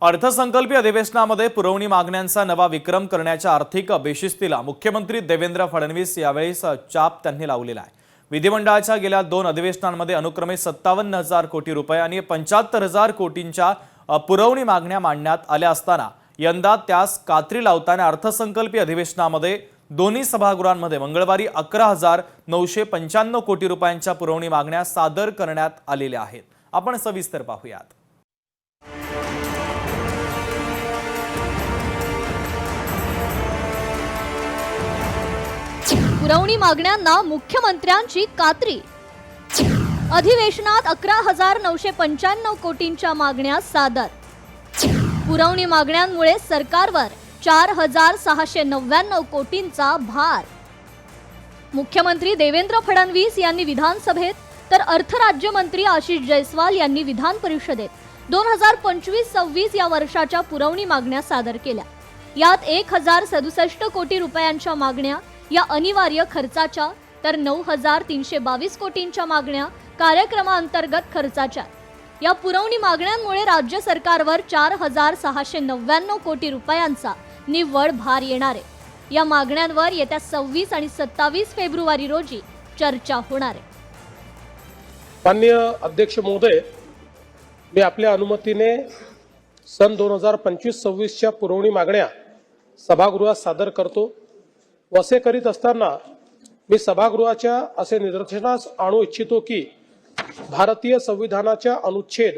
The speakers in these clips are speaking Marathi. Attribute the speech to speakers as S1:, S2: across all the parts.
S1: अर्थसंकल्पीय अधिवेशनामध्ये पुरवणी मागण्यांचा नवा विक्रम करण्याच्या आर्थिक बेशिस्तीला मुख्यमंत्री देवेंद्र फडणवीस यावेळी चाप त्यांनी लावलेला आहे। विधिमंडळाच्या गेल्या 2 अधिवेशनांमध्ये अनुक्रमे 57,000 कोटी रुपये आणि 75,000 कोटींच्या पुरवणी मागण्या मांडण्यात आल्या असताना यंदा त्यास कात्री लावताना अर्थसंकल्पीय अधिवेशनामध्ये दोन्ही सभागृहांमध्ये मंगळवारी 11,995 कोटी रुपयांच्या पुरवणी मागण्या सादर करण्यात आलेल्या आहेत। आपण सविस्तर पाहूयात।
S2: पुरवणी मागण्यांना मुख्यमंत्र्यांची कात्री। अधिवेशनात 11,995 कोटींच्या मागण्या सादर। पुरवणी मागण्यांमुळे सरकारवर 4,699 कोटींचा भार। मुख्यमंत्री देवेंद्र फडणवीस यांनी विधानसभेत तर अर्थ राज्यमंत्री आशिष जयस्वाल यांनी विधान परिषदेत 2025-26 या वर्षाच्या पुरवणी मागण्या सादर केल्या। यात 1,067 कोटी रुपयांच्या मागण्या या अनिवार्य खर्चाच्या तर 9,322 कोटींच्या मागण्या कार्यक्रमांतर्गत खर्चाच्या। या पुरवणी मागण्यांमुळे राज्य सरकारवर 4,699 कोटी रुपयांचा निव्वळ भार येणार आहे। या मागण्यांवर येत्या 26 आणि 27 फेब्रुवारी रोजी चर्चा होणार आहे।
S3: माननीय अध्यक्ष महोदय, मी आपल्या अनुमतीने सन 2025-26 च्या पुरवणी मागण्या सभागृहात सादर करतो। असे करीत असताना मी सभागृहाच्या असे निदर्शनास आणू इच्छितो की भारतीय संविधानाच्या अनुच्छेद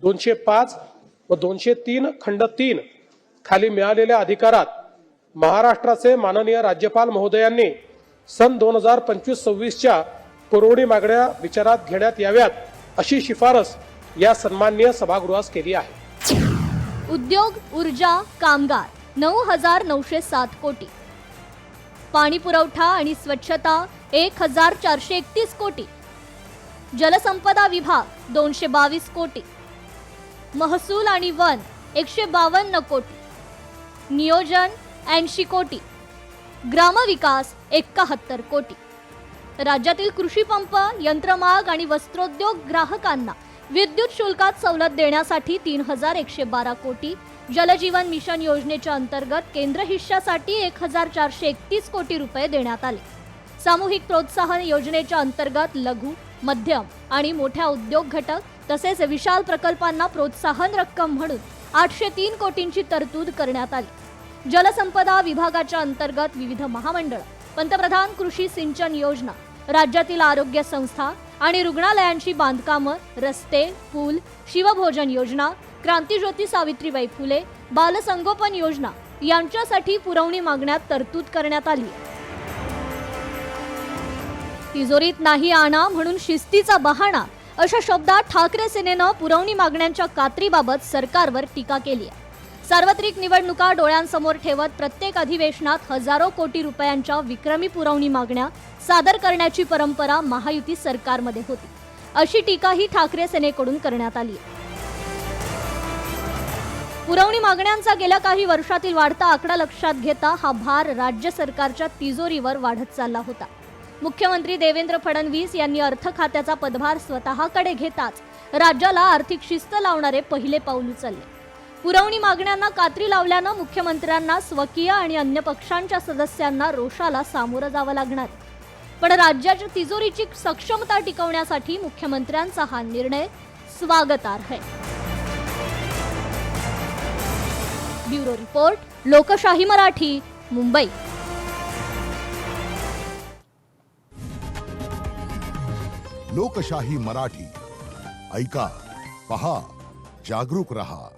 S3: 205 व 203 खंड 3 खाली मिळालेल्या अधिकारात महाराष्ट्राचे माननीय राज्यपाल महोदयांनी सन 2025-26 च्या पुरवणी मागण्या विचारात घेण्यात याव्यात अशी शिफारस या सन्माननीय सभागृहास केली आहे।
S2: उद्योग, ऊर्जा, कामगार 9,907 कोटी। पाणी पुरवठा आणि स्वच्छता 1,431 कोटी। जलसंपदा विभाग 222 कोटी। महसूल आणि वन 152 कोटी। नियोजन 80 कोटी। ग्रामविकास 71 कोटी। राज्यातील कृषी पंप, यंत्रमाग आणि वस्त्रोद्योग ग्राहकांना विद्युत शुल्कात सवलत देण्यासाठी 3,112 कोटी। जलजीवन मिशन योजनेच्या अंतर्गत केंद्र हिश्श्यासाठी 1,431 कोटी रुपये देण्यात आले। सामूहिक प्रोत्साहन योजनेच्या अंतर्गत लघु, मध्यम आणि मोठ्या उद्योग घटक तसेच विशाल प्रकल्पांना प्रोत्साहन रक्कम म्हणून 803 कोटींची तरतूद करण्यात आली। जलसंपदा विभागाच्या अंतर्गत विविध महामंडळ, पंतप्रधान कृषी सिंचन योजना, राज्यातील आरोग्य संस्था आणि रुग्णालयांची बांधकामं, रस्ते, पूल, शिवभोजन योजना, क्रांतिज्योती सावित्रीबाई फुले, बालसंगोपन योजना यांच्यासाठी पुरवणी मागण्यात तरतूद करण्यात आली। तिजोरीत नाही आणा म्हणून शिस्तीचा बहाणा अशा शब्दात ठाकरे सेनेनं पुरवणी मागण्यांच्या कात्रीबाबत सरकारवर टीका केली आहे। सार्वत्रिक निवडणुका डोळ्यांसमोर ठेवत प्रत्येक अधिवेशनात हजारो कोटी रुपयांच्या विक्रमी पुरवणी मागण्या सादर करण्याची परंपरा महायुती सरकारमध्ये होती, अशी टीकाही ठाकरे सेनेकडून करण्यात आली आहे। पुरवणी मागण्यांचा गेल्या काही वर्षातील वाढता आकडा लक्षात घेता हा भार राज्य सरकारच्या तिजोरीवर वाढत चालला होता। मुख्यमंत्री देवेंद्र फडणवीस यांनी अर्थ खात्याचा पदभार स्वतःकडे घेताच राज्याला आर्थिक शिस्त लावणारे पहिले पाऊल उचलले। पुरवणी मागण्यांना कात्री लावल्यानं मुख्यमंत्र्यांना स्वकीय आणि अन्य पक्षांच्या सदस्यांना रोषाला सामोरं जावं लागणार। पण राज्याच्या तिजोरीची सक्षमता टिकवण्यासाठी मुख्यमंत्र्यांचा हा निर्णय स्वागतार्ह आहे। ब्युरो रिपोर्ट, लोकशाही मराठी, मुंबई।
S4: लोकशाही मराठी ऐका, पहा, जागरूक रहा।